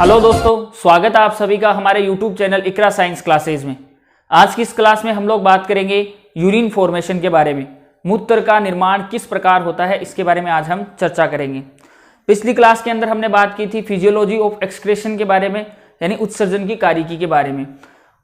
Hello दोस्तों, स्वागत है आप सभी का हमारे YouTube चैनल इकरा साइंस क्लासेज में। आज की इस क्लास में हम लोग बात करेंगे यूरिन फॉर्मेशन के बारे में। मूत्र का निर्माण किस प्रकार होता है इसके बारे में आज हम चर्चा करेंगे। पिछली क्लास के अंदर हमने बात की थी फिजियोलॉजी ऑफ एक्सक्रेशन के बारे में, यानी उत्सर्जन की कार्यकी के बारे में।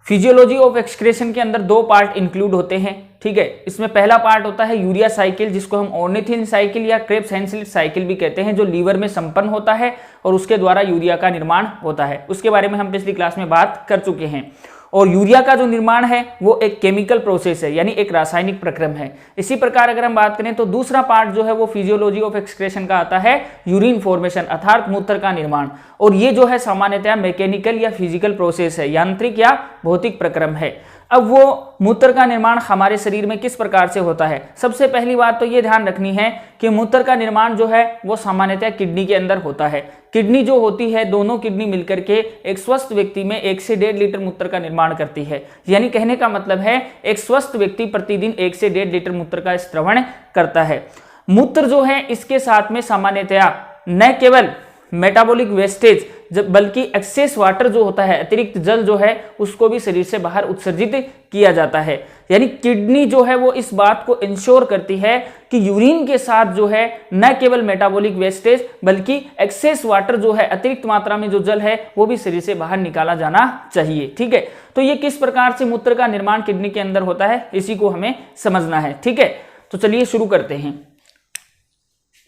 फिजियोलॉजी ऑफ एक्सक्रेशन के अंदर दो पार्ट इंक्लूड होते हैं, ठीक है। इसमें पहला पार्ट होता है यूरिया साइकिल, जिसको हम ऑर्निथिन साइकिल या क्रेब्स हैंसलिट साइकिल भी कहते हैं, जो लीवर में संपन्न होता है और उसके द्वारा यूरिया का निर्माण होता है। उसके बारे में हम पिछली क्लास में बात कर चुके हैं। और यूरिया का जो निर्माण है वो एक केमिकल प्रोसेस है, यानी एक रासायनिक प्रक्रम है। इसी प्रकार अगर हम बात करें तो दूसरा पार्ट जो है वो फिजियोलॉजी ऑफ एक्सक्रेशन का आता है यूरिन फॉर्मेशन, अर्थात मूत्र का निर्माण। और ये जो है सामान्यतः मैकेनिकल या फिजिकल प्रोसेस है, यांत्रिक या भौतिक प्रक्रम है। अब वो मूत्र का निर्माण हमारे शरीर में किस प्रकार से होता है? सबसे पहली बात तो ये ध्यान रखनी है कि मूत्र का निर्माण जो है वो सामान्यतः किडनी के अंदर होता है। किडनी जो होती है, दोनों किडनी मिलकर के एक स्वस्थ व्यक्ति में 1 से 1.5 लीटर मूत्र का निर्माण करती है। यानी कहने का मतलब है एक स्वस्थ व्यक्ति प्रतिदिन 1 से 1.5 लीटर मूत्र का स्त्रवण करता है। मूत्र जो है इसके साथ में सामान्यतया न केवल मेटाबॉलिक वेस्टेज बल्कि एक्सेस वाटर जो होता है, अतिरिक्त जल जो है, उसको भी शरीर से बाहर उत्सर्जित किया जाता है। यानी किडनी जो है वो इस बात को इंश्योर करती है कि यूरिन के साथ जो है न केवल मेटाबॉलिक वेस्टेज बल्कि एक्सेस वाटर जो है, अतिरिक्त मात्रा में जो जल है, वो भी शरीर से बाहर निकाला जाना चाहिए, ठीक है। तो ये किस प्रकार से मूत्र का निर्माण किडनी के अंदर होता है, इसी को हमें समझना है, ठीक है। तो चलिए शुरू करते हैं।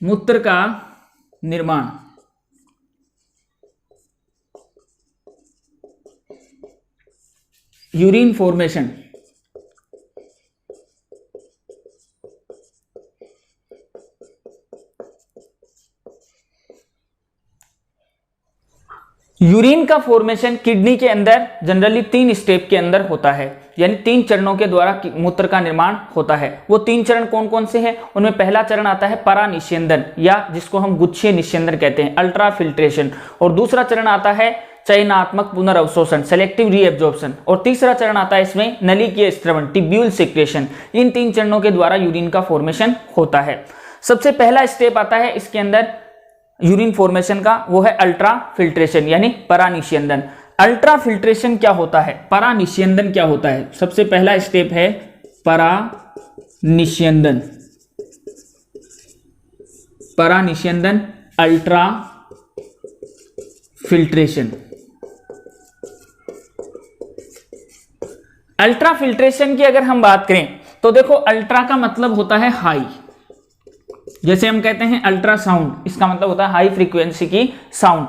मूत्र का निर्माण। Urine formation. यूरिन का फॉर्मेशन किडनी के अंदर जनरली 3 स्टेप के अंदर होता है, यानी 3 चरणों के द्वारा मूत्र का निर्माण होता है। वो 3 चरण कौन कौन से हैं? उनमें पहला चरण आता है परानिस्यंदन, या जिसको हम गुच्छीय निस्यंदन कहते हैं, अल्ट्रा फिल्ट्रेशन। और दूसरा चरण आता है चयनात्मक पुनर्अवशोषण, सेलेक्टिव रीएब्जॉर्प्शन। और तीसरा चरण आता है इसमें नलिकीय स्त्रवण, टिब्यूल सेक्रेशन। इन 3 चरणों के द्वारा यूरिन का फॉर्मेशन होता है। सबसे पहला स्टेप आता है इसके अंदर यूरिन फॉर्मेशन का, वो है अल्ट्रा फिल्ट्रेशन यानी परानिस्यंदन। अल्ट्रा फिल्ट्रेशन क्या होता है, परानिस्यंदन क्या होता है? सबसे पहला स्टेप है परानिस्यंदन। परानिस्यंदन, अल्ट्रा फिल्ट्रेशन। अल्ट्रा फिल्ट्रेशन की अगर हम बात करें तो देखो, अल्ट्रा का मतलब होता है हाई। जैसे हम कहते हैं अल्ट्रासाउंड, इसका मतलब होता है हाई फ्रीक्वेंसी की साउंड।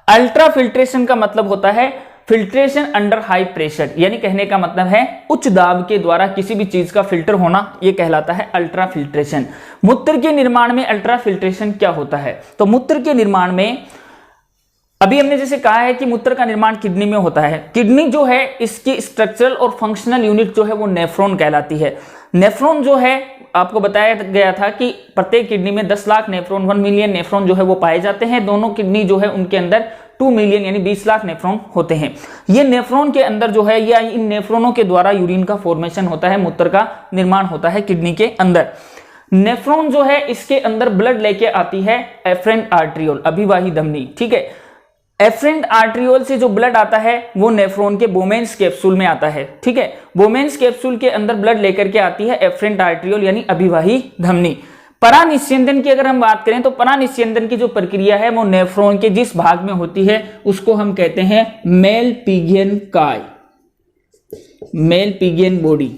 अल्ट्रा फिल्ट्रेशन का मतलब होता है फिल्ट्रेशन अंडर हाई प्रेशर, यानी कहने का मतलब है उच्च दाब के द्वारा किसी भी चीज का फिल्टर होना, यह कहलाता है अल्ट्रा फिल्ट्रेशन। मूत्र के निर्माण में अल्ट्रा फिल्ट्रेशन क्या होता है? तो मूत्र के निर्माण में अभी हमने जैसे कहा है कि मूत्र का निर्माण किडनी में होता है। किडनी जो है इसकी स्ट्रक्चरल और फंक्शनल यूनिट जो है वो नेफ्रॉन कहलाती है। नेफ्रॉन जो है आपको बताया गया था कि प्रत्येक किडनी में 10 लाख नेफ्रॉन, 1 मिलियन नेफ्रॉन जो है वो पाए जाते हैं। दोनों किडनी जो है उनके अंदर 2 मिलियन यानी 20 लाख नेफ्रॉन होते हैं। ये नेफ्रॉन के अंदर जो है, या इन नेफ्रॉनों के द्वारा यूरिन का फॉर्मेशन होता है, मूत्र का निर्माण होता है किडनी के अंदर। नेफ्रॉन जो है इसके अंदर ब्लड लेके आती है एफरेंट आर्टरियोल, अभिवाही धमनी, ठीक है। एफरेंट आर्टरियोल से जो ब्लड आता है वो नेफ्रॉन के बोमेन्स कैप्सूल में आता है, ठीक है। बोमेन्स कैप्सूल के अंदर ब्लड लेकर के आती है एफरेंट आर्टरियोल यानी अभिवाही धमनी। परानिस्यंदन की अगर हम बात करें तो परानिस्यंदन की जो प्रक्रिया है वो नेफ्रॉन के जिस भाग में होती है उसको हम कहते हैं मेलपिगियन काय, मेलपिगियन बॉडी,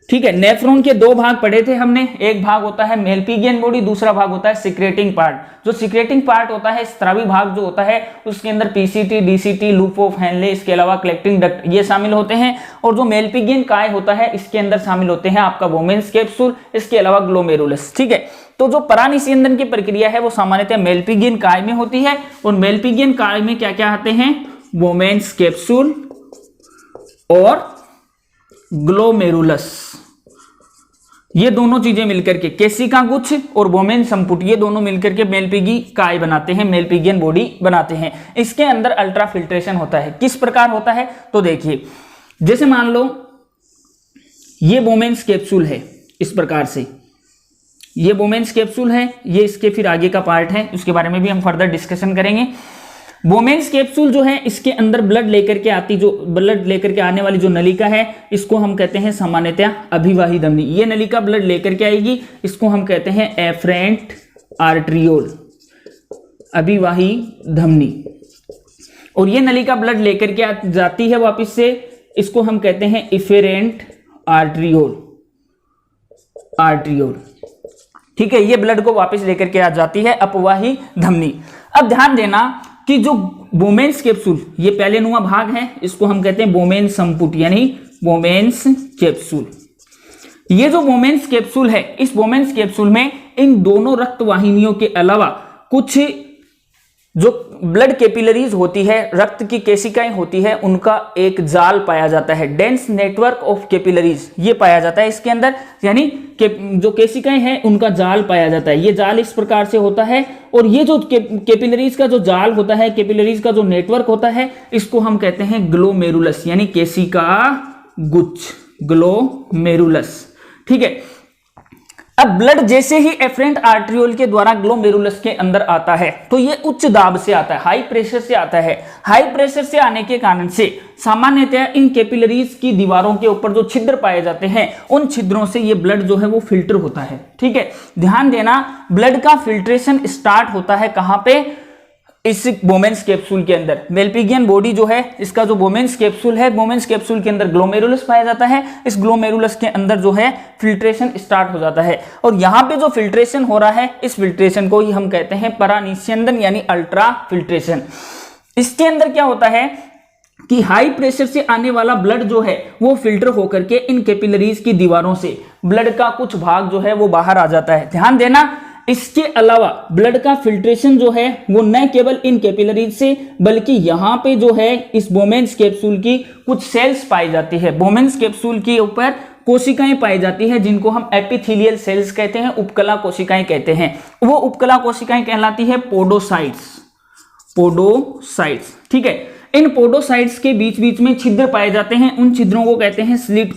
ठीक है। नेफ्रॉन के 2 भाग पढ़े थे हमने, एक भाग होता है मेलपिगियन बॉडी, दूसरा भाग होता है सिक्रेटिंग पार्ट। जो सिक्रेटिंग पार्ट होता है, स्रावी भाग जो होता है, उसके अंदर PCT, DCT, loop of Henle, इसके अलावा कलेक्टिंग डक्ट ये शामिल होते हैं। और जो मेलपिगियन काय होता है इसके अंदर शामिल होते हैं आपका बोमेन्स कैप्सूल, इसके अलावा ग्लोमेरुलस, ठीक है। तो जो परानिस्यंदन की प्रक्रिया है वो सामान्यतः मेलपिगियन काय में होती है। और मेलपिगियन काय में क्या क्या आते हैं? बोमेन्स कैप्सूल और ग्लोमेरुलस, ये दोनों चीजें मिलकर के, केशिका गुच्छ और बोमेन संपुट, ये दोनों मिलकर के मेलपिगी काय बनाते हैं, मेलपिगियन बॉडी बनाते हैं। इसके अंदर अल्ट्रा फिल्ट्रेशन होता है। किस प्रकार होता है? तो देखिए, जैसे मान लो ये बोमेन्स कैप्सूल है इस प्रकार से, ये बोमेन्स कैप्सूल है, ये इसके फिर आगे का पार्ट है, उसके बारे में भी हम फर्दर डिस्कशन करेंगे। बोमेन्स कैप्सूल जो है इसके अंदर ब्लड लेकर के आने वाली जो नलिका है इसको हम कहते हैं सामान्यतया अभिवाही धमनी। ये नलिका ब्लड लेकर के आएगी, इसको हम कहते हैं एफरेंट आर्टरियोल, अभिवाही धमनी। और ये नलिका ब्लड लेकर के जाती है वापस से, इसको हम कहते हैं इफेरेंट आर्टरियोल, ठीक है। ये ब्लड को वापस लेकर के आ जाती है अपवाही धमनी। अब ध्यान देना कि जो बोमेन्स कैप्सूल, ये पहले नुमा भाग है, इसको हम कहते हैं बोमेन्स संपुट यानी बोमेन्स कैप्सूल। ये जो बोमेन्स कैप्सूल है, इस बोमेन्स कैप्सूल में इन दोनों रक्त वाहिनियों के अलावा कुछ जो ब्लड कैपिलरीज होती है, रक्त की केशिकाएं होती है, उनका एक जाल पाया जाता है, डेंस नेटवर्क ऑफ कैपिलरीज, ये पाया जाता है इसके अंदर, यानी जो केशिकाएं हैं उनका जाल पाया जाता है। ये जाल इस प्रकार से होता है, और ये जो कैपिलरीज का जो जाल होता है, कैपिलरीज का जो नेटवर्क होता है, इसको हम कहते हैं ग्लोमेरुलस यानी केशिका गुच्छ, ग्लोमेरुलस, ठीक है। अब ब्लड जैसे ही एफरेंट आर्टरियोल के द्वारा ग्लोमेरुलस के अंदर आता है तो ये उच्च दाब से आता है, हाई प्रेशर से आता है। हाई प्रेशर से आने के कारण से सामान्यतया इन कैपिलरीज की दीवारों के ऊपर जो छिद्र पाए जाते हैं, उन छिद्रों से ये ब्लड जो है वो फिल्टर होता है, ठीक है। ध्यान देना, ब्लड का फिल्ट्रेशन स्टार्ट होता है कहां पे? इस बोमेन्स कैप्सूल के अंदर। मेलपिगियन बॉडी जो है, इसका जो बोमेन्स कैप्सूल है, बोमेन्स कैप्सूल के अंदर ग्लोमेरुलस पाया जाता है। इस ग्लोमेरुलस के अंदर जो है फिल्ट्रेशन स्टार्ट हो जाता है, और यहाँ पे जो फिल्ट्रेशन हो रहा है, इस फिल्ट्रेशन को ही हम कहते हैं परानिस्यंदन यानी अल्ट्रा फिल्ट्रेशन। इसके अंदर क्या होता है कि हाई प्रेशर से आने वाला ब्लड जो है वो फिल्टर होकर के इन कैपिलरीज की दीवारों से ब्लड का कुछ भाग जो है वो बाहर आ जाता है। ध्यान देना, इसके अलावा ब्लड का फिल्ट्रेशन जो है वो न केवल इन कैपिलरीज से, बल्कि यहाँ पे जो है इस बोमेन्स कैप्सूल की कुछ सेल्स पाई जाती है। बोमेन्स कैप्सूल के ऊपर कोशिकाएं पाई जाती है जिनको हम एपिथेलियल सेल्स कहते हैं, उपकला कोशिकाएं कहते हैं। वो उपकला कोशिकाएं कहलाती है पोडोसाइट्स, ठीक है। इन पोडोसाइट्स के बीच बीच में छिद्र पाए जाते हैं, उन छिद्रों को कहते हैं स्लिट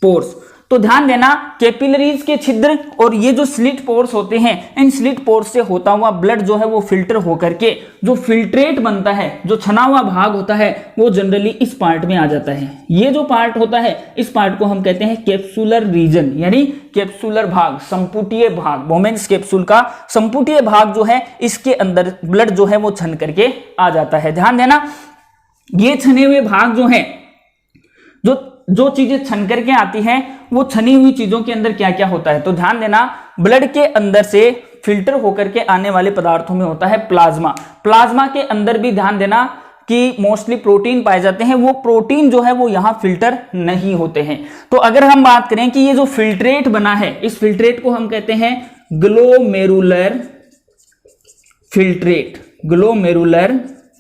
पोर्स। तो ध्यान देना, कैपिलरीज के छिद्र और ये जो स्लिट पोर्स होते हैं, इन स्लिट पोर्स से होता हुआ ब्लड जो है वो फिल्टर होकर के जो फिल्ट्रेट बनता है, जो छना हुआ भाग होता है, वो जनरली इस पार्ट में आ जाता है। ये जो पार्ट होता है, इस पार्ट को हम कहते हैं कैप्सुलर रीजन यानी कैप्सुलर भाग, संपुटीय भाग। बोमेन्स कैप्सूल का संपुटीय भाग जो है, इसके अंदर ब्लड जो है वो छन करके आ जाता है। ध्यान देना, ये छने हुए भाग जो है, जो चीजें छन करके आती हैं, वो छनी हुई चीजों के अंदर क्या क्या होता है, तो ध्यान देना, ब्लड के अंदर से फिल्टर होकर के आने वाले पदार्थों में होता है प्लाज्मा। प्लाज्मा के अंदर भी ध्यान देना कि मोस्टली प्रोटीन पाए जाते हैं। वो प्रोटीन जो है वो यहां फिल्टर नहीं होते हैं। तो अगर हम बात करें कि ये जो फिल्ट्रेट बना है, इस फिल्ट्रेट को हम कहते हैं ग्लोमेरुलर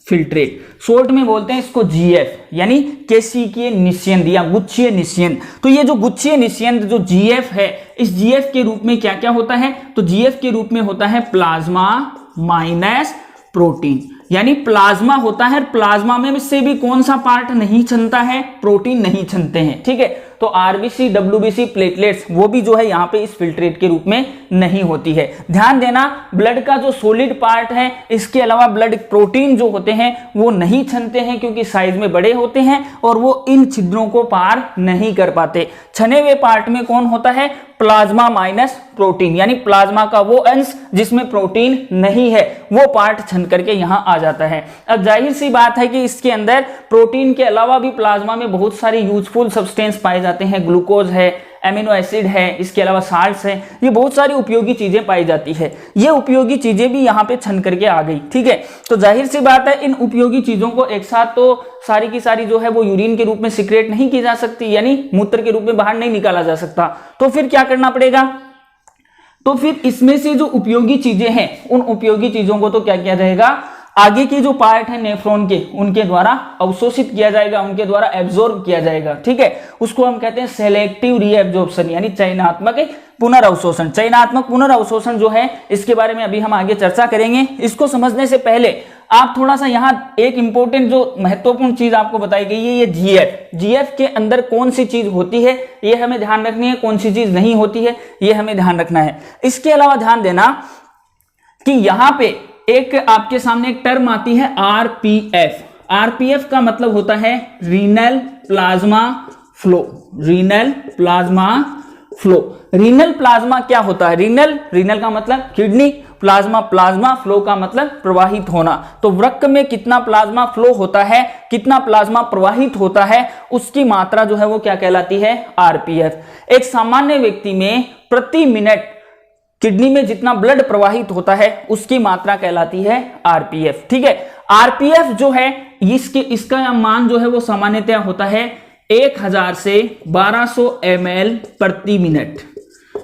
फिल्ट्रेट, शॉर्ट में बोलते हैं इसको जीएफ यानी केशिकीय निस्यंद या गुच्छीय निस्यंद। तो ये जो गुच्छीय निस्यंद जो जीएफ है, इस जीएफ के रूप में क्या क्या होता है, तो जीएफ के रूप में होता है प्लाज्मा माइनस प्रोटीन, यानी प्लाज्मा होता है। प्लाज्मा में से भी कौन सा पार्ट नहीं छनता है, प्रोटीन नहीं छनते हैं, ठीक है। तो आरबीसी, डब्ल्यूबीसी, प्लेटलेट्स वो भी जो है यहाँ पे इस फिल्ट्रेट के रूप में नहीं होती है। ध्यान देना, ब्लड का जो सॉलिड पार्ट है, इसके अलावा ब्लड प्रोटीन जो होते हैं वो नहीं छनते हैं, क्योंकि साइज में बड़े होते हैं और वो इन छिद्रों को पार नहीं कर पाते। छने हुए पार्ट में कौन होता है, प्लाज्मा माइनस प्रोटीन, यानी प्लाज्मा का वो अंश जिसमें प्रोटीन नहीं है, वो पार्ट छन करके यहां आ जाता है। अब जाहिर सी बात है कि इसके अंदर प्रोटीन के अलावा भी प्लाज्मा में बहुत सारी यूजफुल सब्सटेंस पाए जाते हैं, ग्लूकोज है, एमिनो एसिड है, इसके अलावा साल्ट्स है, ये बहुत सारी उपयोगी चीजें पाई जाती है। ये उपयोगी चीजें भी यहाँ पे छन करके आ गई, ठीक है। तो जाहिर सी बात है, इन उपयोगी चीजों को एक साथ तो सारी की सारी जो है वो यूरिन के रूप में सिक्रेट नहीं की जा सकती, यानी मूत्र के रूप में बाहर नहीं निकाला जा सकता। तो फिर क्या करना पड़ेगा, तो फिर इसमें से जो उपयोगी चीजें हैं, उन उपयोगी चीजों को तो क्या किया जाएगा, आगे के जो पार्ट है नेफ्रॉन के, उनके द्वारा अवशोषित किया जाएगा, उनके द्वारा एब्जॉर्ब किया जाएगा, ठीक है। उसको हम कहते हैं सेलेक्टिव रीएब्जॉर्प्शन यानी चयनात्मक पुनर्अवशोषण। चयनात्मक पुनर्अवशोषण जो है, इसके बारे में अभी हम आगे चर्चा करेंगे। इसको समझने से पहले आप थोड़ा सा यहाँ एक इंपॉर्टेंट जो महत्वपूर्ण चीज आपको बताई गई है, ये जीएफ के अंदर कौन सी चीज होती है ये हमें ध्यान रखनी है, कौन सी चीज नहीं होती है ये हमें ध्यान रखना है। इसके अलावा ध्यान देना कि यहाँ पे एक आपके सामने एक टर्म आती है आरपीएफ। आरपीएफ का मतलब होता है renal plasma flow. Renal plasma flow. Renal plasma क्या होता है? रीनल का मतलब किडनी, प्लाज्मा फ्लो का मतलब प्रवाहित होना। तो वृक्क में कितना प्लाज्मा फ्लो होता है, कितना प्लाज्मा प्रवाहित होता है, उसकी मात्रा जो है वो क्या कहलाती है? आरपीएफ। एक सामान्य व्यक्ति में प्रति मिनट किडनी में जितना ब्लड प्रवाहित होता है उसकी मात्रा कहलाती है आरपीएफ। ठीक है, आरपीएफ जो है इसका मान जो है वो सामान्यतः होता है 1000 से 1200 ml प्रति मिनट।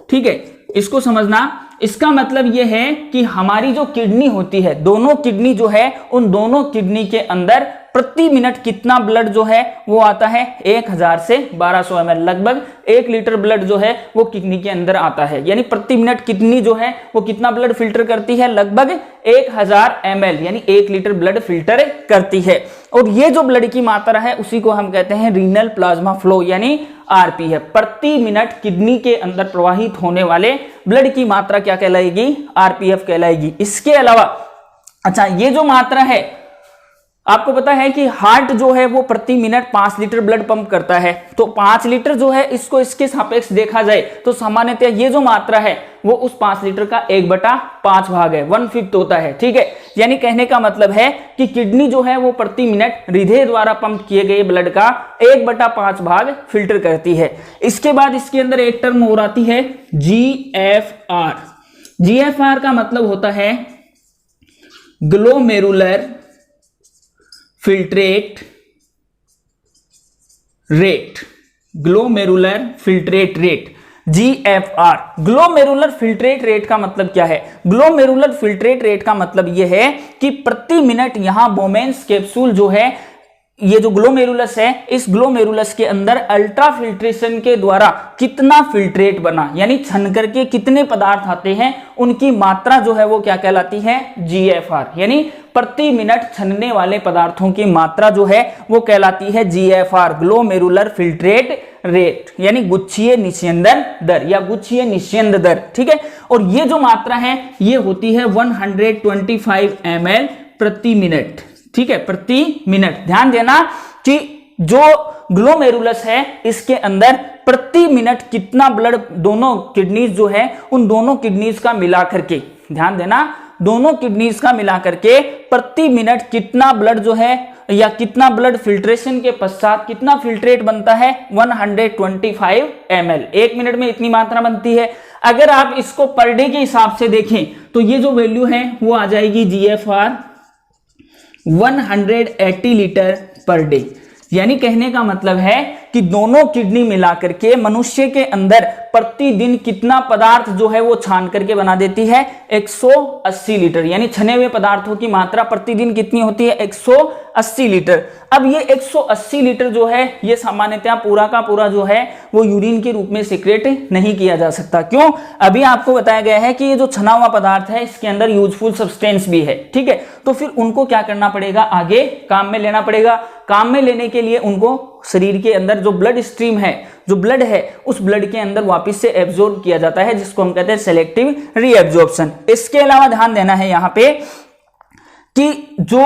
ठीक है, इसको समझना। इसका मतलब यह है कि हमारी जो किडनी होती है, दोनों किडनी जो है, उन दोनों किडनी के अंदर प्रति मिनट कितना ब्लड जो है वो आता है 1000 से 1200 ml। लगभग 1 लीटर ब्लड जो है वो किडनी के अंदर आता है। यानी प्रति मिनट किडनी जो है वो कितना ब्लड फिल्टर करती है? लगभग 1000 ml, यानी 1 लीटर ब्लड फिल्टर करती है। और ये जो ब्लड की मात्रा है उसी को हम कहते हैं रीनल प्लाज्मा फ्लो, यानी आरपीएफ। प्रति मिनट किडनी के अंदर प्रवाहित होने वाले ब्लड की मात्रा क्या कहलाएगी? आरपीएफ कहलाएगी। इसके अलावा अच्छा, ये जो मात्रा है, आपको पता है कि हार्ट जो है वो प्रति मिनट 5 लीटर ब्लड पंप करता है। तो 5 लीटर जो है, इसको इसके सापेक्ष देखा जाए तो सामान्यतः ये जो मात्रा है वो उस 5 लीटर का 1/5 भाग है, 1/5 होता है। ठीक है, यानी कहने का मतलब है कि किडनी जो है वो प्रति मिनट हृदय द्वारा पंप किए गए ब्लड का 1/5 भाग फिल्टर करती है। इसके बाद इसके अंदर एक टर्म और आती है जीएफआर। जीएफआर का मतलब होता है glomerular filtrate rate. Glomerular filtrate rate, GFR. Glomerular filtrate rate का मतलब क्या है? ग्लोमेरुलर फिल्ट्रेट रेट का मतलब यह है कि प्रति मिनट यहां बोमेन्स कैप्सूल जो है, ये जो ग्लोमेरुलस है, इस ग्लोमेरुलस के अंदर अल्ट्रा फिल्ट्रेशन के द्वारा कितना फिल्ट्रेट बना, यानी छन करके कितने पदार्थ आते हैं, उनकी मात्रा जो है वो क्या कहलाती है? जीएफआर। यानी प्रति मिनट छनने वाले पदार्थों की मात्रा जो है वो कहलाती है जीएफआर, ग्लोमेरुलर फिल्ट्रेट रेट, यानी गुच्छीय निस्यंदन दर या गुच्छीय निस्यंद दर। ठीक है, और ये जो मात्रा है ये होती है 125 ml प्रति मिनट। ठीक है, प्रति मिनट। ध्यान देना कि जो ग्लोमेरुलस है इसके अंदर प्रति मिनट कितना ब्लड दोनों किडनीज जो है, उन दोनों किडनीज का मिलाकर के, ध्यान देना, दोनों किडनीज का मिलाकर के प्रति मिनट कितना ब्लड जो है या कितना ब्लड फिल्ट्रेशन के पश्चात कितना फिल्ट्रेट बनता है? 125 ml। 1 मिनट में इतनी मात्रा बनती है। अगर आप इसको पर डे के हिसाब से देखें तो ये जो वैल्यू है वो आ जाएगी जीएफआर 180 लीटर पर डे। यानी कहने का मतलब है कि दोनों किडनी मिलाकर के मनुष्य के अंदर प्रतिदिन कितना पदार्थ जो है वो छान करके बना देती है? 180 लीटर। यानी छने हुए पदार्थों की मात्रा प्रतिदिन कितनी होती है? 180 लीटर। अब ये 180 लीटर जो है ये सामान्यतः पूरा का पूरा जो है वो यूरिन के रूप में सीक्रेट नहीं किया जा सकता। क्यों? अभी आपको बताया गया है कि ये जो छना हुआ पदार्थ है इसके अंदर यूजफुल सब्सटेंस भी है। ठीक है, तो फिर उनको क्या करना पड़ेगा? आगे काम में लेना पड़ेगा। काम में लेने के लिए उनको शरीर के अंदर जो ब्लड स्ट्रीम है, जो ब्लड है, उस ब्लड के अंदर वापस से एब्जॉर्ब किया जाता है, जिसको हम कहते हैं सेलेक्टिव रीएब्जॉर्प्शन। इसके अलावा ध्यान देना है यहां पे कि जो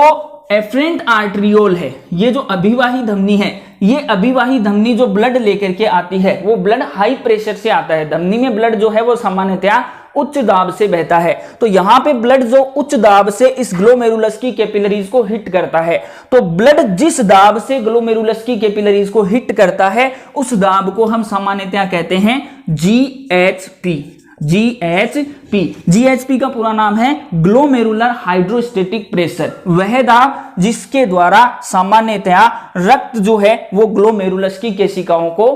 एफरेंट आर्टरियोल है, ये जो अभिवाही धमनी है, ये अभिवाही धमनी जो ब्लड लेकर के आती है वो ब्लड हाई प्रेशर से आता है। धमनी में ब्लड जो है वो सामान्यतः उच्च दाब से बहता है। तो यहां पे ब्लड जो उच्च दाब से इस ग्लोमेरुलस की कैपिलरीज को हिट करता है, तो ब्लड जिस दाब से ग्लोमेरुलस की कैपिलरीज को हिट करता है उस दाब को हम सामान्यतः कहते हैं जीएचपी। जीएचपी का पूरा नाम है ग्लोमेरुलर हाइड्रोस्टेटिक प्रेशर। वह दाब जिसके द्वारा सामान्यतः रक्त जो है वो ग्लोमेरुलस की केशिकाओं को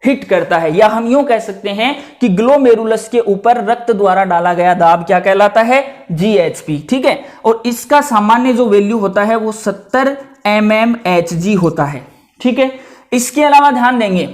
हिट करता है, या हम यूं कह सकते हैं कि ग्लोमेरुलस के ऊपर रक्त द्वारा डाला गया दाब क्या कहलाता है? जीएचपी। ठीक है, और इसका सामान्य जो वैल्यू होता है वो 70 mmHg होता है। ठीक है, इसके अलावा ध्यान देंगे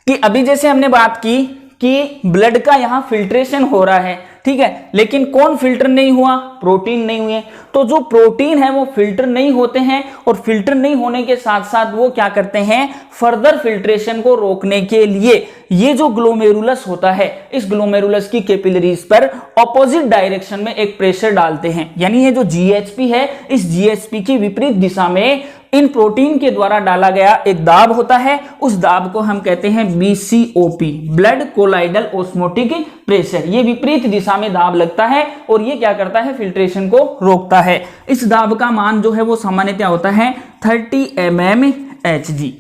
कि अभी जैसे हमने बात की कि ब्लड का यहां फिल्ट्रेशन हो रहा है, ठीक है, लेकिन कौन फिल्टर नहीं हुआ? प्रोटीन नहीं हुए। तो जो प्रोटीन है वो फिल्टर नहीं होते हैं, और फिल्टर नहीं होने के साथ साथ वो क्या करते हैं? फर्दर फिल्ट्रेशन को रोकने के लिए ये जो ग्लोमेरुलस होता है, इस ग्लोमेरुलस की कैपिलरीज पर ऑपोजिट डायरेक्शन में एक प्रेशर डालते हैं। यानी ये जो जीएचपी है, इस जीएचपी की विपरीत दिशा में इन प्रोटीन के द्वारा डाला गया एक दाब होता है, उस दाब को हम कहते हैं बीसीओपी, ब्लड कोलाइडल ओस्मोटिक प्रेशर। ये विपरीत दिशा में दाब लगता है और ये क्या करता है? फिल्ट्रेशन को रोकता है। इस दाब का मान जो है वो सामान्यतः होता है 30 mmHg।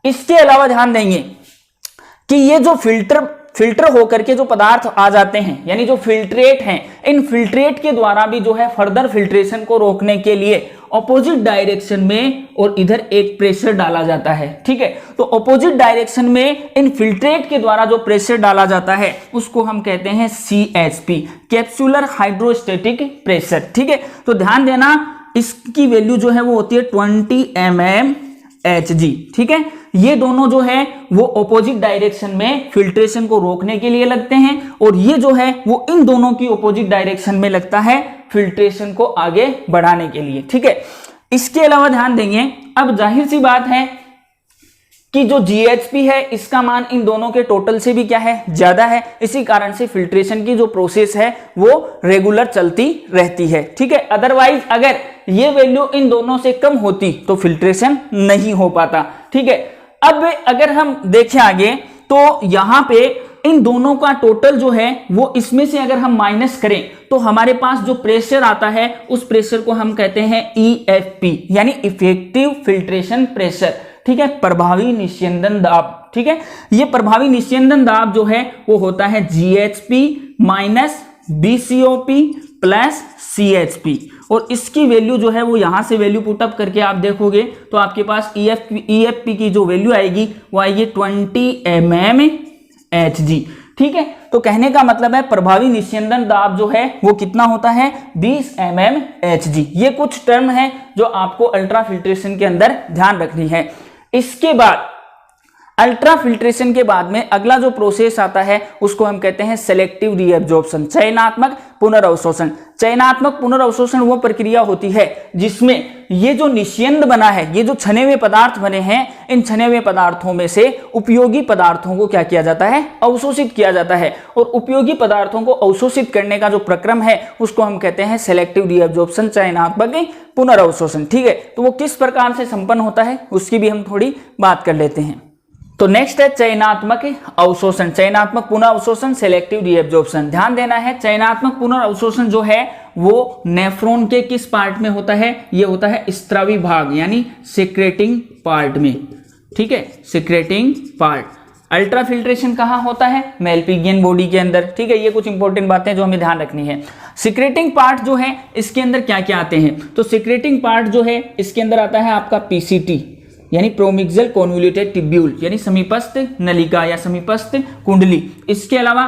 इसके अलावा ध्यान देंगे कि ये जो फिल्टर होकर के जो पदार्थ आ जाते हैं, यानी जो फिल्ट्रेट हैं, इन फिल्ट्रेट के द्वारा भी जो है फर्दर फिल्ट्रेशन को रोकने के लिए ऑपोजिट डायरेक्शन में और इधर एक प्रेशर डाला जाता है। ठीक है, तो ऑपोजिट डायरेक्शन में इन फिल्ट्रेट के द्वारा जो प्रेशर डाला जाता है उसको हम कहते हैं CHP, कैप्सुलर हाइड्रोस्टेटिक प्रेशर। ठीक है, तो ध्यान देना इसकी वैल्यू जो है वो होती है 20 mmHg। ठीक है, ये दोनों जो है वो ऑपोजिट डायरेक्शन में फिल्ट्रेशन को रोकने के लिए लगते हैं, और ये जो है वो इन दोनों की ऑपोजिट डायरेक्शन में लगता है फिल्ट्रेशन को आगे बढ़ाने के लिए। ठीक है, इसके अलावा ध्यान देंगे, अब जाहिर सी बात है कि जो जीएचपी है इसका मान इन दोनों के टोटल से भी क्या है? ज्यादा है। इसी कारण से फिल्ट्रेशन की जो प्रोसेस है वो रेगुलर चलती रहती है। ठीक है, अदरवाइज अगर ये वैल्यू इन दोनों से कम होती तो फिल्ट्रेशन नहीं हो पाता। ठीक है, अब अगर हम देखें आगे तो यहां पे इन दोनों का टोटल जो है वो इसमें से अगर हम माइनस करें तो हमारे पास जो प्रेशर आता है उस प्रेशर को हम कहते हैं EFP, यानी इफेक्टिव फिल्ट्रेशन प्रेशर। ठीक है, प्रभावी निस्यंदन दाब। ठीक है, ये प्रभावी निस्यंदन दाब जो है वो होता है GHP minus BCOP plus CHP, और इसकी वैल्यू जो है वो यहां से वैल्यू पुटअप करके आप देखोगे तो आपके पास EFP की जो वैल्यू आएगी वो आएगी 20 mmHg। ठीक है, तो कहने का मतलब है प्रभावी निस्यंदन दाब जो है वो कितना होता है? 20 mmHg। ये कुछ टर्म है जो आपको अल्ट्रा फिल्ट्रेशन के अंदर ध्यान रखनी है। इसके बाद अल्ट्रा फिल्ट्रेशन के बाद में अगला जो प्रोसेस आता है उसको हम कहते हैं सेलेक्टिव रीएब्जॉर्प्शन, चयनात्मक पुनर्अवशोषण। चयनात्मक पुनर्अवशोषण वो प्रक्रिया होती है जिसमें ये जो निस्यंद बना है, ये जो छने हुए पदार्थ बने हैं, इन छने हुए पदार्थों में से उपयोगी पदार्थों को क्या किया जाता है? अवशोषित किया जाता है, और उपयोगी पदार्थों को अवशोषित करने का जो प्रक्रम है उसको हम कहते हैं सेलेक्टिव रीएब्जॉर्प्शन, चयनात्मक पुनर्अवशोषण। ठीक है, तो वो किस प्रकार से संपन्न होता है उसकी भी हम थोड़ी बात कर लेते हैं। तो नेक्स्ट है चयनात्मक अवशोषण, चयनात्मक पुनर्अवशोषण, सेलेक्टिव रीएब्जॉर्प्शन। ध्यान देना है, चयनात्मक पुनर्अवशोषण जो है वो नेफ्रॉन के किस पार्ट में होता है? ये होता है स्त्रावी भाग, यानी सिक्रेटिंग पार्ट में। ठीक है, सिक्रेटिंग पार्ट। अल्ट्रा फिल्ट्रेशन कहाँ होता है? मेलपिगियन बॉडी के अंदर। ठीक है, ये कुछ इंपॉर्टेंट बातें जो हमें ध्यान रखनी है। सिक्रेटिंग पार्ट जो है इसके अंदर क्या क्या आते हैं? तो सिक्रेटिंग पार्ट जो है इसके अंदर आता है आपका PCT, यानी प्रोमिक्सल कॉन्वोल्यूटेड ट्यूब्यूल, यानी समीपस्थ नलिका या समीपस्थ कुंडली। इसके अलावा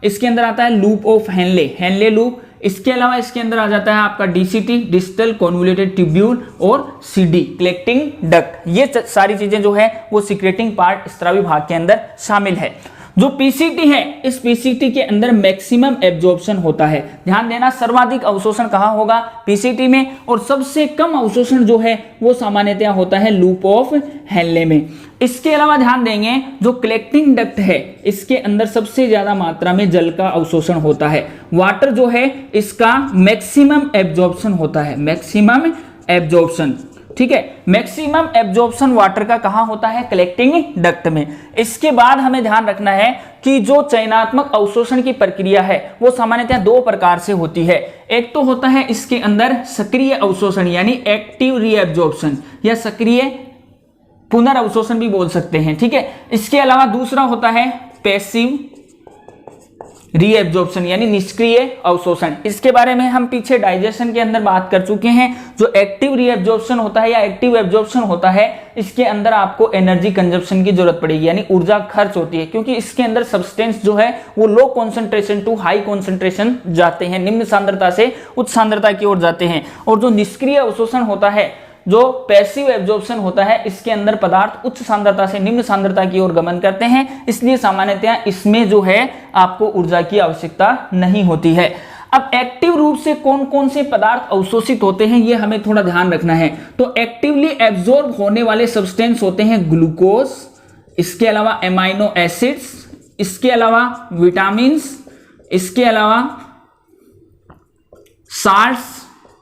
इसके अंदर आता है लूप ऑफ हेनले लूप। इसके अलावा इसके अंदर आ जाता है आपका DCT, डिस्टल कॉन्वोल्यूटेड ट्यूब्यूल, और CD, कलेक्टिंग डक्ट। ये सारी चीजें जो है वो सिक्रेटिंग पार्ट स्त्रावी भाग के अंदर शामिल है। जो PCT है, इस PCT के अंदर मैक्सिमम एब्जॉर्प्शन होता है। ध्यान देना, सर्वाधिक अवशोषण कहाँ होगा? PCT में, और सबसे कम अवशोषण जो है वो सामान्यतया होता है लूप ऑफ हेनले में। इसके अलावा ध्यान देंगे जो कलेक्टिंग डक्ट है इसके अंदर सबसे ज्यादा मात्रा में जल का अवशोषण होता है। वाटर जो है इसका मैक्सिमम एब्जॉर्प्शन होता है, मैक्सिमम एब्जॉर्प्शन। ठीक है, मैक्सिमम एब्जॉर्प्शन वाटर का कहां होता है? कलेक्टिंग डक्ट में। इसके बाद हमें ध्यान रखना है कि जो चयनात्मक अवशोषण की प्रक्रिया है वो सामान्यतः दो प्रकार से होती है। एक तो होता है इसके अंदर सक्रिय अवशोषण, यानी एक्टिव रीएब्जॉर्प्शन, या सक्रिय पुनर्अवशोषण भी बोल सकते हैं। ठीक है, इसके अलावा दूसरा होता है पैसिव रीएब्जॉर्प्शन, यानी निष्क्रिय अवशोषण। इसके बारे में हम पीछे डाइजेशन के अंदर बात कर चुके हैं। जो एक्टिव रीएब्जॉर्प्शन होता है या एक्टिव एब्जॉर्प्शन होता है, इसके अंदर आपको एनर्जी कंजप्शन की जरूरत पड़ेगी, यानी ऊर्जा खर्च होती है, क्योंकि इसके अंदर सब्सटेंस जो है वो low concentration to high concentration जाते हैं, निम्न सांद्रता से उच्च सांद्रता की ओर जाते हैं। और जो निष्क्रिय अवशोषण होता है, जो पैसिव एब्जॉर्प्शन होता है इसके अंदर पदार्थ उच्च सांद्रता से निम्न सांद्रता की ओर गमन करते हैं, इसलिए सामान्यतया इसमें जो है आपको ऊर्जा की आवश्यकता नहीं होती है। अब एक्टिव रूप से कौन कौन से पदार्थ अवशोषित होते हैं ये हमें थोड़ा ध्यान रखना है। तो एक्टिवली एब्जॉर्ब होने वाले सब्सटेंस होते हैं ग्लूकोज, इसके अलावा एमाइनो एसिड्स, इसके अलावा विटामिन्स, इसके अलावा साल्ट्स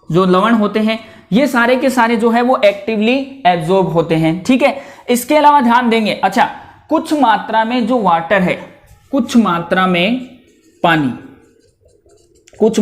जो लवण होते हैं, ये सारे के सारे जो है वो एक्टिवली एब्जॉर्ब होते हैं। ठीक है, इसके अलावा ध्यान देंगे, अच्छा कुछ मात्रा में जो वाटर है, कुछ मात्रा में पानी, कुछ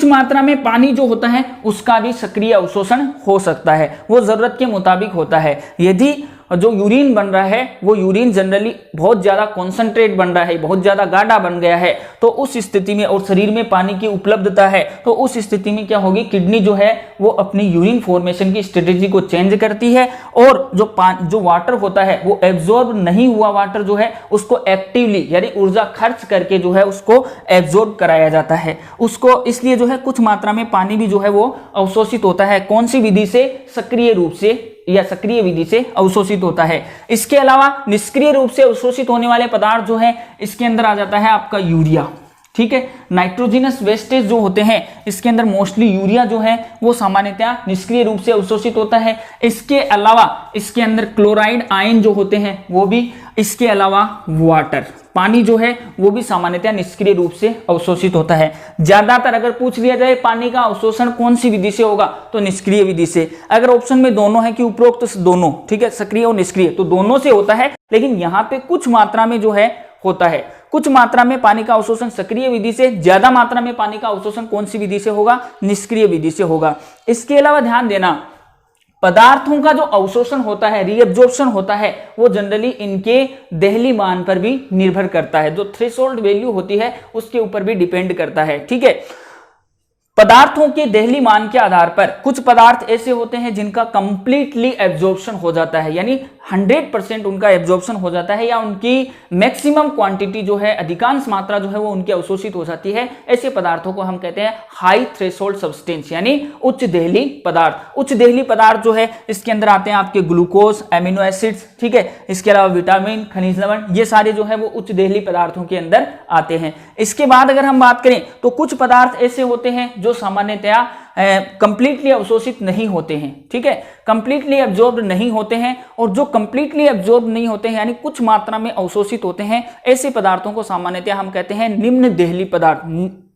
मात्रा में पानी जो होता है उसका भी सक्रिय अवशोषण हो सकता है, वो जरूरत के मुताबिक होता है। यदि जो यूरिन बन रहा है वो यूरिन जनरली बहुत ज्यादा कॉन्सेंट्रेट बन रहा है, बहुत ज्यादा गाढ़ा बन गया है, तो उस स्थिति में और शरीर में पानी की उपलब्धता है, तो उस स्थिति में क्या होगी, किडनी जो है वो अपनी यूरिन फॉर्मेशन की स्ट्रेटेजी को चेंज करती है और जो वाटर होता है वो एब्जॉर्ब नहीं हुआ वाटर जो है उसको एक्टिवली यानी ऊर्जा खर्च करके जो है उसको एब्जॉर्ब कराया जाता है उसको, इसलिए जो है कुछ मात्रा में पानी भी जो है वो अवशोषित होता है। कौन सी विधि से? सक्रिय रूप से या सक्रिय विधि से अवशोषित होता है। इसके अलावा निष्क्रिय रूप से अवशोषित होने वाले पदार्थ जो है इसके अंदर आ जाता है आपका यूरिया। ठीक है, नाइट्रोजनस वेस्टेज जो होते हैं इसके अंदर मोस्टली यूरिया जो है वो सामान्यतया निष्क्रिय रूप से अवशोषित होता है। इसके अलावा इसके अंदर क्लोराइड आयन जो होते हैं वो भी, इसके अलावा वाटर पानी जो है वो भी सामान्यतया निष्क्रिय रूप से अवशोषित होता है। ज्यादातर अगर पूछ लिया जाए पानी का अवशोषण कौन सी विधि से होगा तो निष्क्रिय विधि से। अगर ऑप्शन में दोनों है कि उपरोक्त दोनों, ठीक है, सक्रिय और निष्क्रिय, तो दोनों से होता है, लेकिन यहाँ पे कुछ मात्रा में जो है होता है, कुछ मात्रा में पानी का अवशोषण सक्रिय विधि से, ज्यादा मात्रा में पानी का अवशोषण कौन सी विधि से होगा? निष्क्रिय विधि से होगा। इसके अलावा ध्यान देना, पदार्थों का जो अवशोषण होता है, रीअब्जॉर्प्शन होता है, वो जनरली इनके देहली मान पर भी निर्भर करता है, जो थ्रेशोल्ड वैल्यू होती है उसके ऊपर भी डिपेंड करता है। ठीक है, पदार्थों के देहली मान के आधार पर कुछ पदार्थ ऐसे होते हैं जिनका कंप्लीटली एब्जॉर्प्शन हो जाता है, यानी 100% उनका एब्जॉर्प्शन हो जाता है, या उनकी मैक्सिमम क्वांटिटी जो है, अधिकांश मात्रा जो है वो उनकी अवशोषित हो जाती है। ऐसे पदार्थों को हम कहते हैं हाई थ्रेशोल्ड सब्सटेंस, यानी उच्च देहली पदार्थ। उच्च देहली पदार्थ जो है इसके अंदर आते हैं आपके ग्लूकोज, एमिनो एसिड्स, ठीक है, इसके अलावा विटामिन, खनिज लवण, ये सारे जो है वो उच्च देहली पदार्थों के अंदर आते हैं। इसके बाद अगर हम बात करें तो कुछ पदार्थ ऐसे होते हैं जो सामान्यतया कंप्लीटली अवशोषित नहीं होते हैं। ठीक है, कंप्लीटली एब्जॉर्ब नहीं होते हैं, और जो कंप्लीटली एब्जॉर्ब नहीं होते हैं यानी कुछ मात्रा में अवशोषित होते हैं, ऐसे पदार्थों को सामान्यतया हम कहते हैं निम्न देहली पदार्थ,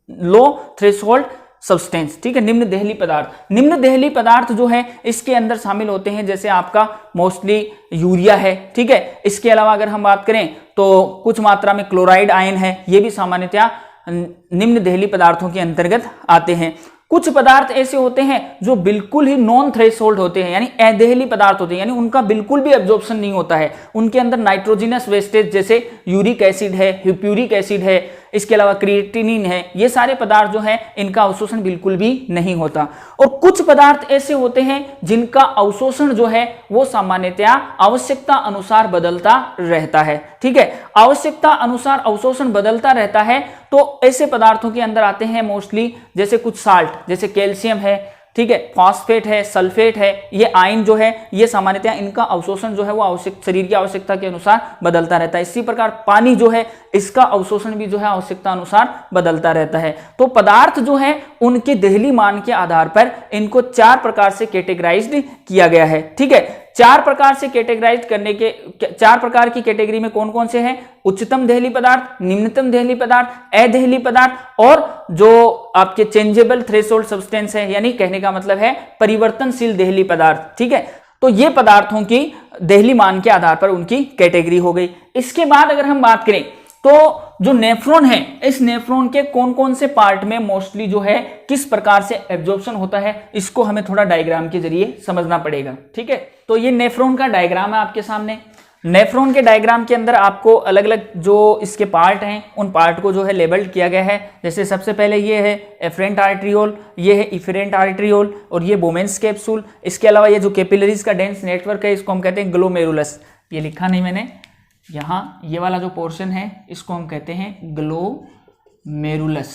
लो थ्रेशोल्ड सब्सटेंस। ठीक है, निम्न देहली पदार्थ। निम्न देहली पदार्थ जो है इसके अंदर शामिल होते हैं जैसे आपका मोस्टली यूरिया है। ठीक है, इसके अलावा अगर हम बात करें तो कुछ मात्रा में क्लोराइड आयन है, ये भी सामान्यतया निम्न देहली पदार्थों के अंतर्गत आते हैं। कुछ पदार्थ ऐसे होते हैं जो बिल्कुल ही नॉन थ्रेशोल्ड होते हैं, यानी अदेहली पदार्थ होते हैं, यानी उनका बिल्कुल भी एब्जॉर्प्शन नहीं होता है। उनके अंदर नाइट्रोजनस वेस्टेज जैसे यूरिक एसिड है, हिप्यूरिक एसिड है, इसके अलावा क्रिएटिनिन है, ये सारे पदार्थ जो है इनका अवशोषण बिल्कुल भी नहीं होता। और कुछ पदार्थ ऐसे होते हैं जिनका अवशोषण जो है वो सामान्यतया आवश्यकता अनुसार बदलता रहता है। ठीक है, आवश्यकता अनुसार अवशोषण बदलता रहता है, तो ऐसे पदार्थों के अंदर आते हैं मोस्टली जैसे कुछ साल्ट, जैसे कैल्शियम है, ठीक है, फॉस्फेट है, सल्फेट है, ये आयन जो है ये सामान्यतया इनका अवशोषण जो है वो शरीर की आवश्यकता के अनुसार बदलता रहता है। इसी प्रकार पानी जो है इसका अवशोषण भी जो है आवश्यकता अनुसार बदलता रहता है। तो पदार्थ जो है उनके देहली मान के आधार पर इनको 4 प्रकार से कैटेगराइज्ड किया गया है। ठीक है, 4 प्रकार से कैटेगराइज करने के 4 प्रकार की कैटेगरी में कौन कौन से हैं? उच्चतम देहली पदार्थ, निम्नतम देहली पदार्थ, अदेहली पदार्थ, और जो आपके चेंजेबल थ्रेशोल्ड सब्सटेंस है, यानी कहने का मतलब है परिवर्तनशील देहली पदार्थ। ठीक है, तो ये पदार्थों की देहली मान के आधार पर उनकी कैटेगरी हो गई। इसके बाद अगर हम बात करें तो जो नेफ्रॉन है, इस नेफ्रॉन के कौन कौन से पार्ट में मोस्टली जो है किस प्रकार से एब्जॉर्प्शन होता है, इसको हमें थोड़ा डायग्राम के जरिए समझना पड़ेगा। ठीक है, तो ये नेफ्रॉन का डायग्राम है आपके सामने। नेफ्रॉन के डायग्राम के अंदर आपको अलग अलग जो इसके पार्ट हैं उन पार्ट को जो है लेबल्ड किया गया है। जैसे सबसे पहले ये है एफरेंट आर्टरियोल, ये है इफरेंट आर्टरियोल, और ये बोमेंस कैप्सूल। इसके अलावा ये जो कैपिलरीज का डेंस नेटवर्क है इसको हम कहते हैं ग्लोमेरुलस। ये लिखा नहीं मैंने, यहाँ ये वाला जो पोर्शन है इसको हम कहते हैं ग्लोमेरुलस।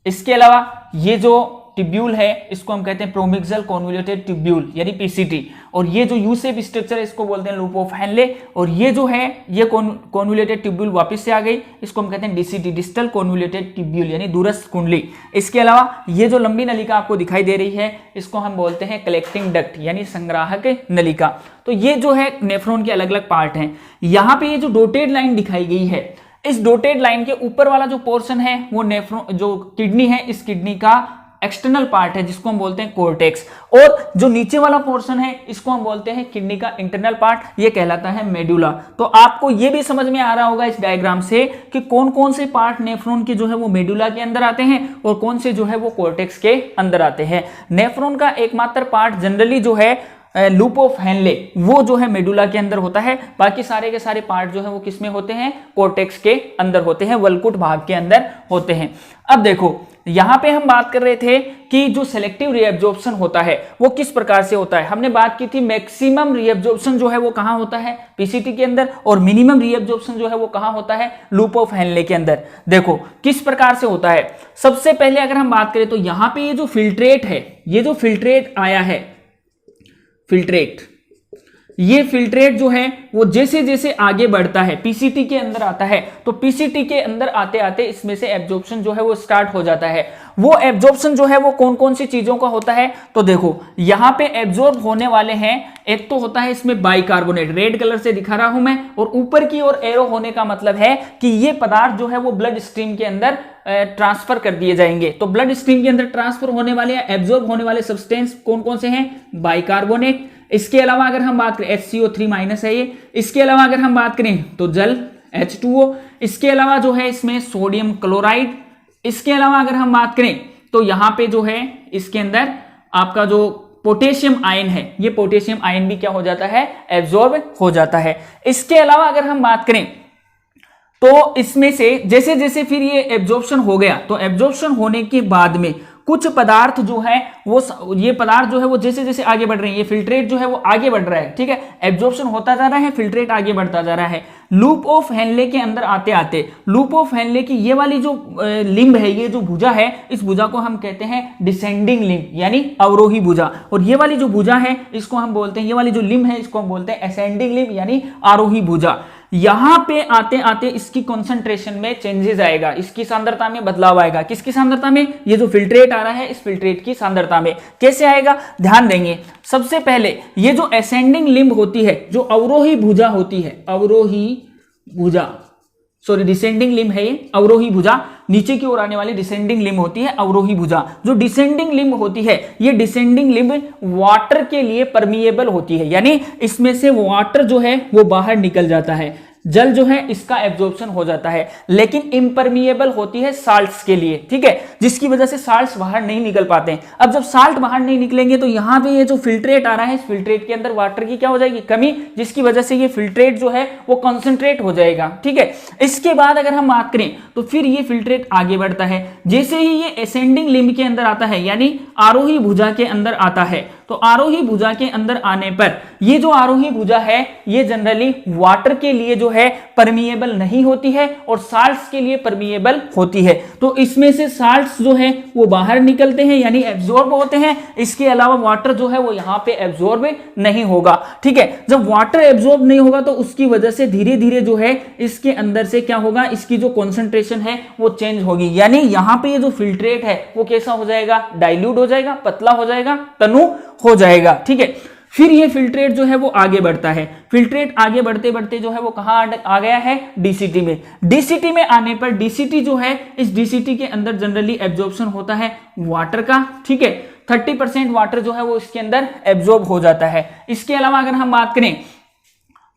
इसके अलावा ये जो ट्यूब्यूल है इसको हम कहते हैं प्रोमिक्सल कॉन्वोल्यूटेड ट्यूब्यूल यानी पीसीटी, और ये जो यू शेप स्ट्रक्चर है इसको बोलते हैं लूप ऑफ हेनले, और ये जो है ये कॉन्वोल्यूटेड ट्यूब्यूल वापस से आ गई, इसको हम कहते हैं डीसीटी डिस्टल कॉन्वोल्यूटेड ट्यूब्यूल यानी दूरस्थ कुंडली। इसके अलावा ये जो लंबी नलिका आपको दिखाई दे रही है इसको हम बोलते हैं कलेक्टिंग डक्ट यानी संग्राहक नलिका। तो ये जो है नेफ्रॉन के अलग अलग पार्ट हैं। यहाँ पे ये जो डॉटेड लाइन दिखाई गई है, इस डॉटेड लाइन के ऊपर वाला जो पोर्शन है वो नेफ्रॉन जो किडनी है, इस किडनी का एक्सटर्नल पार्ट है जिसको हम बोलते हैं कोर्टेक्स, और जो नीचे वाला पोर्शन है इसको हम बोलते हैं किडनी का इंटरनल पार्ट, ये कहलाता है मेडुला। तो आपको ये भी समझ में आ रहा होगा इस डायग्राम से कि कौन कौन से पार्ट नेफ्रॉन के जो है वो मेडुला के अंदर आते हैं और कौन से जो है वो कोर्टेक्स के अंदर आते हैं। नेफ्रॉन का एकमात्र पार्ट जनरली जो है लूप ऑफ हेनले वो जो है मेडुला के अंदर होता है, बाकी सारे के सारे पार्ट जो है वो किस में होते हैं, कोर्टेक्स के अंदर होते हैं, वल्कुट भाग के अंदर होते हैं। अब देखो यहां पे हम बात कर रहे थे कि जो सेलेक्टिव रीएब्जॉर्प्शन होता है वो किस प्रकार से होता है। हमने बात की थी मैक्सिमम रीएब्जॉर्प्शन जो है वो कहां होता है, पीसीटी के अंदर, और मिनिमम रीएब्जॉर्प्शन जो है वो कहां होता है, लूप ऑफ हेनले के अंदर। देखो किस प्रकार से होता है। सबसे पहले अगर हम बात करें तो यहां पे ये जो फिल्ट्रेट है, ये जो फिल्ट्रेट आया है, फिल्ट्रेट, ये फिल्ट्रेट जो है वो जैसे जैसे आगे बढ़ता है पीसीटी के अंदर आता है, तो पीसीटी के अंदर आते आते इसमें से एब्जॉर्प्शन जो है वो स्टार्ट हो जाता है। वो एब्जॉर्प्शन जो है वो कौन कौन सी चीजों का होता है, तो देखो यहां पे एब्जॉर्ब होने वाले हैं, एक तो होता है इसमें बाइकार्बोनेट, रेड कलर से दिखा रहा हूं मैं, और ऊपर की ओर एरो होने का मतलब है कि ये पदार्थ जो है वो ब्लड स्ट्रीम के अंदर ट्रांसफर कर दिए जाएंगे। तो ब्लड स्ट्रीम के अंदर ट्रांसफर होने वाले एब्जॉर्ब होने वाले सब्सटेंस कौन कौन से हैं, बाइकार्बोनेट। इसके अलावा अगर हम बात करें HCO3- है ये, इसके अलावा अगर हम बात करें तो जल H2O, इसके अलावा जो है इसमें सोडियम क्लोराइड, इसके अलावा अगर हम बात करें तो यहां पे जो है इसके अंदर आपका जो पोटेशियम आयन है, ये पोटेशियम आयन भी क्या हो जाता है, एब्जॉर्ब हो जाता है। इसके अलावा अगर हम बात करें तो इसमें से जैसे जैसे फिर ये एब्जॉर्प्शन हो गया, तो एब्जॉर्प्शन होने के बाद में कुछ पदार्थ जो है वो, ये पदार्थ जो है वो जैसे जैसे आगे बढ़ रहे हैं, ये फिल्ट्रेट जो है वो आगे बढ़ रहा है, ठीक है, एब्जॉर्प्शन होता जा रहा है, फिल्ट्रेट आगे बढ़ता जा रहा है। लूप ऑफ हेनले के अंदर आते आते, लूप ऑफ हेनले की ये वाली जो लिम्ब है, ये जो भुजा है, इस भुजा को हम कहते हैं डिसेंडिंग लिम्ब यानी अवरोही भुजा, और ये वाली जो भुजा है इसको हम बोलते हैं, ये वाली जो लिम्ब है इसको हम बोलते हैं असेंडिंग लिम्ब यानी आरोही भुजा। यहां पे आते आते इसकी कंसंट्रेशन में चेंजेस आएगा, इसकी सांद्रता में बदलाव आएगा। किसकी सांद्रता में, ये जो फिल्ट्रेट आ रहा है इस फिल्ट्रेट की सांद्रता में। कैसे आएगा, ध्यान देंगे। सबसे पहले ये जो असेंडिंग लिम्ब होती है, जो अवरोही भुजा होती है, अवरोही भुजा, सॉरी डिसेंडिंग लिम्ब है ये, अवरोही भुजा, नीचे की ओर आने वाली डिसेंडिंग लिम्ब होती है अवरोही भुजा। जो डिसेंडिंग लिम्ब होती है, ये डिसेंडिंग लिम्ब वाटर के लिए परमिएबल होती है, यानी इसमें से वाटर जो है वो बाहर निकल जाता है, जल जो है इसका एब्जॉर्प्शन हो जाता है, लेकिन इम्परमिएबल होती है साल्ट्स के लिए, ठीक है, जिसकी वजह से साल्ट्स बाहर नहीं निकल पाते हैं। अब जब साल्ट बाहर नहीं निकलेंगे तो यहां पे ये जो फिल्ट्रेट आ रहा है, इस फिल्ट्रेट के अंदर वाटर की क्या हो जाएगी, कमी, जिसकी वजह से ये फिल्ट्रेट जो है वो कंसंट्रेट हो जाएगा, ठीक है। इसके बाद अगर हम बात करें तो फिर ये फिल्ट्रेट आगे बढ़ता है, जैसे ही ये असेंडिंग लिम्ब के अंदर आता है यानी आरोही भुजा के अंदर आता है, तो आरोही भुजा के अंदर आने पर ये जो आरोही भुजा है ये जनरली वाटर के लिए जो है परमिएबल नहीं होती है और साल्ट्स के लिए परमिएबल होती है। तो इसमें से साल्ट्स जो है वो बाहर निकलते हैं यानी एब्जॉर्ब होते हैं, इसके अलावा वाटर जो है वो यहां पे एब्जॉर्ब नहीं होगा, ठीक है। जब वाटर एब्जॉर्ब नहीं होगा तो उसकी वजह से धीरे धीरे जो है इसके अंदर से क्या होगा, इसकी जो कॉन्सेंट्रेशन है वो चेंज होगी, यानी यहां पे ये जो फिल्ट्रेट है वो कैसा हो जाएगा, डाइल्यूट हो जाएगा, पतला हो जाएगा, तनु हो जाएगा, ठीक है। फिर ये फिल्ट्रेट जो है वो आगे बढ़ता है, फिल्ट्रेट आगे बढ़ते बढ़ते जो है वो कहां आ गया है, डीसीटी में। डीसीटी में आने पर डीसीटी जो है, इस डीसीटी के अंदर जनरली एब्जॉर्प्शन होता है वाटर का, ठीक है, 30% वाटर जो है वो इसके अंदर एब्जॉर्ब हो जाता है। इसके अलावा अगर हम बात करें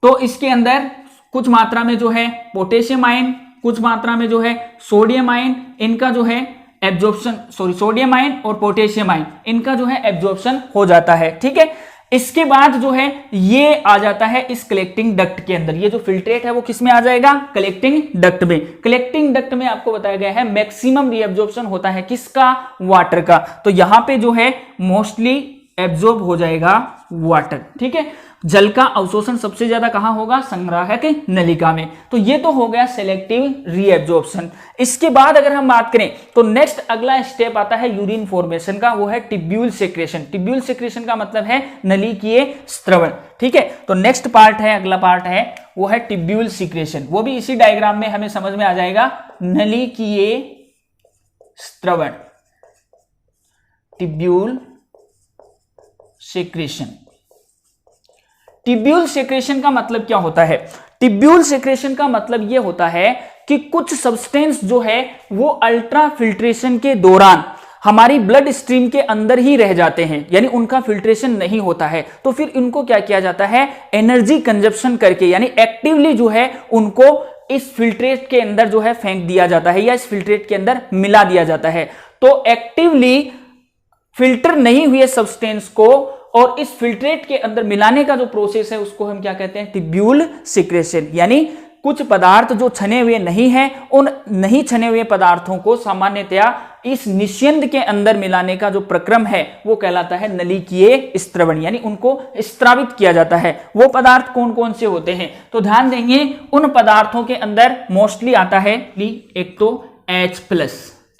तो इसके अंदर कुछ मात्रा में जो है पोटेशियम आयन, कुछ मात्रा में जो है सोडियम आयन, इनका जो है एब्जॉर्प्शन, सॉरी सोडियम आयन और पोटेशियम आयन, इनका जो है एब्जॉर्प्शन हो जाता है, ठीक है। इसके बाद जो है ये आ जाता है इस कलेक्टिंग डक्ट के अंदर, ये जो फिल्ट्रेट है वो किस में आ जाएगा, कलेक्टिंग डक्ट में। कलेक्टिंग डक्ट में आपको बताया गया है मैक्सिमम रीअब्जॉर्प्शन होता है किसका, वाटर का। तो यहां पे जो है मोस्टली एब्जॉर्ब हो जाएगा वाटर। ठीक है, जल का अवशोषण सबसे ज्यादा कहां होगा? संग्राहक नलिका में। तो ये तो हो गया सेलेक्टिव रीएब्जॉर्प्शन। इसके बाद अगर हम बात करें तो नेक्स्ट अगला स्टेप आता है यूरिन फॉर्मेशन का, वो है टिब्यूल सेक्रेशन। टिब्यूल सेक्रेशन का मतलब है नलिकीय स्त्रवण। ठीक है, तो नेक्स्ट पार्ट है, अगला पार्ट है वो है टिब्यूल सीक्रेशन। वो भी इसी डायग्राम में हमें समझ में आ जाएगा, नलिकीय स्त्रवण, टिब्यूल सेक्रेशन। टिब्यूल सेक्रेशन का मतलब क्या होता है? टिब्यूल सेक्रेशन का मतलब यह होता है कि कुछ सब्सटेंस जो है वो अल्ट्रा फिल्ट्रेशन के दौरान हमारी ब्लड स्ट्रीम के अंदर ही रह जाते हैं, यानी उनका फिल्ट्रेशन नहीं होता है। तो फिर इनको क्या किया जाता है? एनर्जी कंजप्शन करके, यानी एक्टिवली जो है उनको इस फिल्ट्रेट के अंदर जो है फेंक दिया जाता है या इस फिल्ट्रेट के अंदर मिला दिया जाता है। तो एक्टिवली फिल्टर नहीं हुए सब्सटेंस को और इस फिल्ट्रेट के अंदर मिलाने का जो प्रोसेस है उसको हम क्या कहते हैं? Tubule secretion. यानी कुछ पदार्थ जो छने हुए नहीं है, उन नहीं छने हुए पदार्थों को सामान्यतया इस निस्यंद के अंदर मिलाने का जो प्रक्रम है वो कहलाता है नलिकीय स्त्रवण, यानी उनको स्त्रावित किया जाता है। वो पदार्थ कौन कौन से होते हैं? तो ध्यान देंगे, उन पदार्थों के अंदर मोस्टली आता है एक तो H+,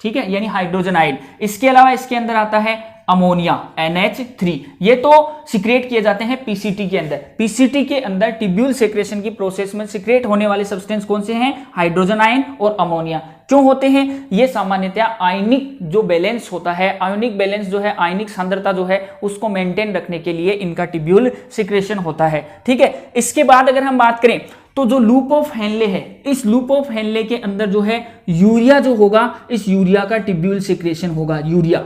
ठीक है, यानी हाइड्रोजन आयन। इसके अलावा इसके अंदर आता है अमोनिया NH3। ये तो सिक्रेट किए जाते हैं पीसीटी के अंदर। पीसीटी के अंदर टिब्यूल सेक्रेशन की प्रोसेस में सिक्रेट होने वाले सब्सटेंस कौन से हैं? हाइड्रोजन आयन और अमोनिया। क्यों होते हैं? ये सामान्यतया आयनिक जो बैलेंस होता है, आयनिक बैलेंस जो है, आयनिक सांद्रता जो है उसको मेंटेन रखने के लिए इनका टिब्यूल सेक्रेशन होता है। ठीक है, इसके बाद अगर हम बात करें तो जो लूप ऑफ हेनले है, इस लूप ऑफ हेनले के अंदर जो है यूरिया जो होगा, इस यूरिया का टिब्यूल सेक्रेशन होगा, यूरिया।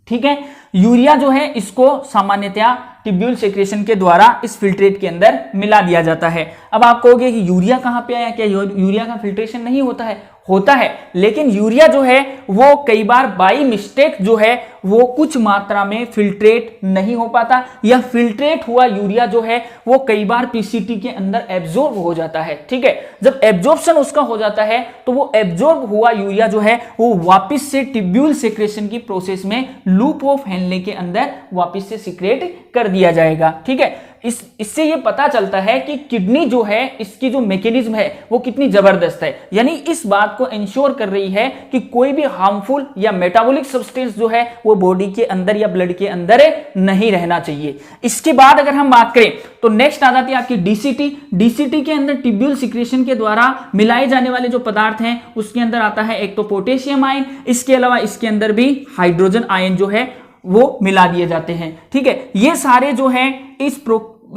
ठीक है, यूरिया जो है इसको सामान्यतया टिब्यूल सेक्रेशन के द्वारा इस फिल्ट्रेट के अंदर मिला दिया जाता है। अब आप कहोगे कि यूरिया कहां पे आया? क्या यूरिया का फिल्ट्रेशन नहीं होता है? होता है, लेकिन यूरिया जो है वो कई बार बाई मिस्टेक जो है वो कुछ मात्रा में फिल्ट्रेट नहीं हो पाता, या फिल्ट्रेट हुआ यूरिया जो है वो कई बार पीसीटी के अंदर एब्जॉर्ब हो जाता है। ठीक है, जब एब्जॉर्प्शन उसका हो जाता है तो वो एब्जॉर्ब हुआ यूरिया जो है वो वापस से टिब्यूल सेक्रेशन की प्रोसेस में लूप ऑफ हेनले के अंदर वापस से सिक्रेट कर दिया जाएगा। ठीक है, इससे ये पता चलता है कि किडनी जो है इसकी जो मैकेनिज्म है वो कितनी जबरदस्त है, यानी इस बात को इंश्योर कर रही है कि कोई भी हार्मफुल या मेटाबॉलिक सब्सटेंस जो है वो बॉडी के अंदर या ब्लड के अंदर नहीं रहना चाहिए। इसके बाद अगर हम बात करें तो नेक्स्ट आ जाती है आपकी डीसीटी। डीसीटी के अंदर टिब्यूल सिक्रेशन के द्वारा मिलाए जाने वाले जो पदार्थ हैं उसके अंदर आता है एक तो पोटेशियम आयन, इसके अलावा इसके अंदर भी हाइड्रोजन आयन जो है वो मिला दिए जाते हैं। ठीक है, ये सारे जो है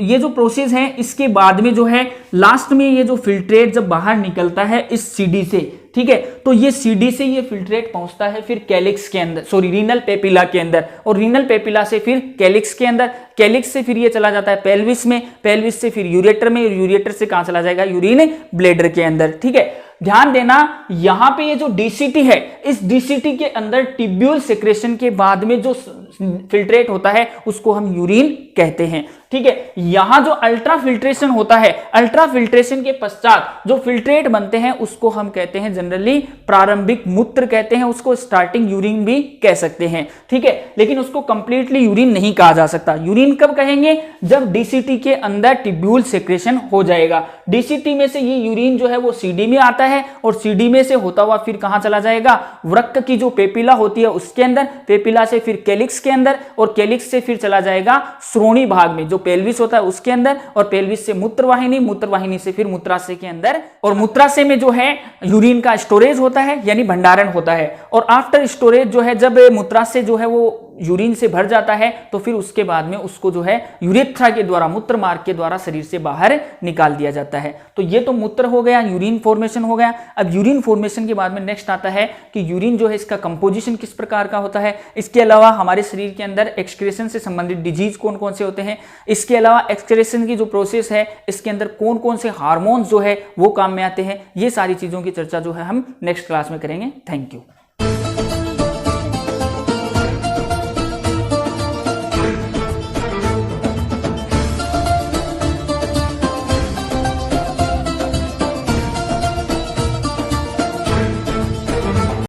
ये जो प्रोसेस है इसके बाद में जो है लास्ट में ये जो फिल्ट्रेट जब बाहर निकलता है इस सीडी से, ठीक है, तो ये सीडी से ये फिल्ट्रेट पहुंचता है फिर कैलिक्स के अंदर, रीनल पेपिला के अंदर, और रीनल पेपिला से फिर कैलिक्स के अंदर, कैलिक्स से फिर ये चला जाता है पेल्विस में, पेल्विस से फिर यूरेटर में, और यूरेटर से कहां चला जाएगा? यूरिन ब्लैडर के अंदर। ठीक है, ध्यान देना यहां पे ये जो डीसीटी है, इस डीसीटी के अंदर टिब्यूल सेक्रेशन के बाद में जो फिल्ट्रेट होता है उसको हम यूरिन कहते हैं। ठीक है, यहां जो अल्ट्रा फिल्ट्रेशन होता है, अल्ट्रा फिल्ट्रेशन के पश्चात जो फिल्ट्रेट बनते हैं उसको हम कहते हैं जनरली प्रारंभिक मूत्र कहते हैं, उसको स्टार्टिंग यूरिन भी कह सकते हैं। ठीक है, लेकिन उसको कंप्लीटली यूरिन नहीं कहा जा सकता। यूरिन कब कहेंगे? जब डीसीटी के अंदर टिब्यूल सेक्रेशन हो जाएगा। डीसीटी में से ये यूरिन जो है वो सीडी में आता है, और सीडी में से होता हुआ फिर कहां चला जाएगा? वृक्क की जो पेपिला होती है उसके अंदर, पेपिला से फिर कैलिक्स के अंदर, और कैलिक्स से फिर चला जाएगा श्रोणी भाग में जो पेल्विस होता है उसके अंदर, और पेल्विस से मूत्रवाहिनी, मूत्रवाहिनी से फिर मूत्राशय के अंदर, और मूत्राशय में जो है यूरिन का स्टोरेज होता है यानी भंडारण होता है। और आफ्टर स्टोरेज जो है जब मूत्राशय जो है वो यूरिन से भर जाता है तो फिर उसके बाद में उसको जो है यूरेथ्रा के द्वारा, मूत्र मार्ग के द्वारा शरीर से बाहर निकाल दिया जाता है। तो ये तो मूत्र हो गया, यूरिन फॉर्मेशन हो गया। अब यूरिन फॉर्मेशन के बाद में नेक्स्ट आता है कि यूरिन जो है इसका कंपोजिशन किस प्रकार का होता है। इसके अलावा हमारे शरीर के अंदर एक्सक्रेशन से संबंधित डिजीज कौन कौन से होते हैं, इसके अलावा एक्सक्रेशन की जो प्रोसेस है इसके अंदर कौन कौन से हार्मोन्स जो है वो काम में आते हैं, ये सारी चीजों की चर्चा जो है हम नेक्स्ट क्लास में करेंगे। Thank you.